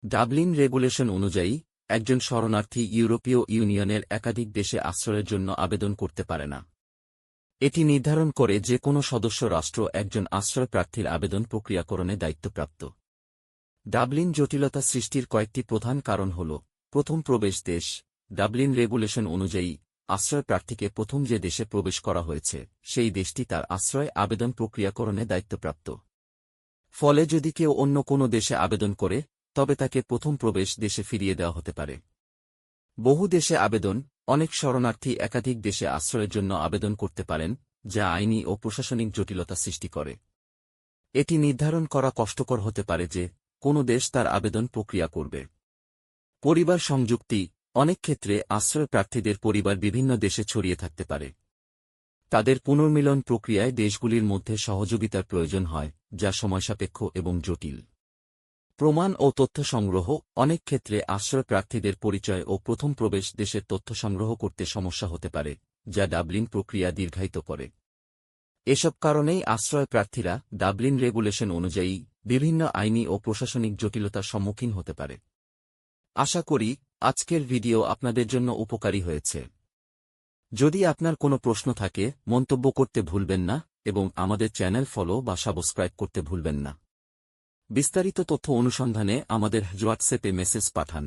Dublin regulation অনুযায়ী একজন শরণার্থী ইউরোপীয় ইউনিয়নের একাধিক দেশে আশ্রয়ের জন্য আবেদন করতে পারে না। এটি নির্ধারণ করে যে কোনো সদস্য রাষ্ট্র একজন আশ্রয় প্রার্থীর আবেদন প্রক্রিয়াকরণে দায়িত্বপ্রাপ্ত। ডাবলিন জটিলতা সৃষ্টির কয়েকটি প্রধান কারণ হল: প্রথম, প্রবেশ দেশ। ডাবলিন রেগুলেশন অনুযায়ী আশ্রয় প্রার্থীকে প্রথম যে দেশে প্রবেশ করা হয়েছে সেই দেশটি তার আশ্রয় আবেদন প্রক্রিয়াকরণে দায়িত্বপ্রাপ্ত। ফলে যদি কেউ অন্য কোনো দেশে আবেদন করে তবে তাকে প্রথম প্রবেশ দেশে ফিরিয়ে দেওয়া হতে পারে। বহু দেশে আবেদন। অনেক শরণার্থী একাধিক দেশে আশ্রয়ের জন্য আবেদন করতে পারেন, যা আইনি ও প্রশাসনিক জটিলতা সৃষ্টি করে। এটি নির্ধারণ করা কষ্টকর হতে পারে যে কোন দেশ তার আবেদন প্রক্রিয়া করবে। পরিবার সংযুক্তি। অনেক ক্ষেত্রে আশ্রয় প্রার্থীদের পরিবার বিভিন্ন দেশে ছড়িয়ে থাকতে পারে। তাদের পুনর্মিলন প্রক্রিয়ায় দেশগুলির মধ্যে সহযোগিতার প্রয়োজন হয়, যা সময়সাপেক্ষ এবং জটিল। প্রমাণ ও তথ্য সংগ্রহ। অনেক ক্ষেত্রে আশ্রয় প্রার্থীদের পরিচয় ও প্রথম প্রবেশ দেশের তথ্য সংগ্রহ করতে সমস্যা হতে পারে, যা ডাবলিন প্রক্রিয়া দীর্ঘায়িত করে। এসব কারণেই আশ্রয় প্রার্থীরা ডাবলিন রেগুলেশন অনুযায়ী বিভিন্ন আইনি ও প্রশাসনিক জটিলতার সম্মুখীন হতে পারে। আশা করি আজকের ভিডিও আপনাদের জন্য উপকারী হয়েছে। যদি আপনার কোনো প্রশ্ন থাকে মন্তব্য করতে ভুলবেন না এবং আমাদের চ্যানেল ফলো বা সাবস্ক্রাইব করতে ভুলবেন না। বিস্তারিত তথ্য অনুসন্ধানে আমাদের হোয়াটসঅ্যাপে মেসেজ পাঠান।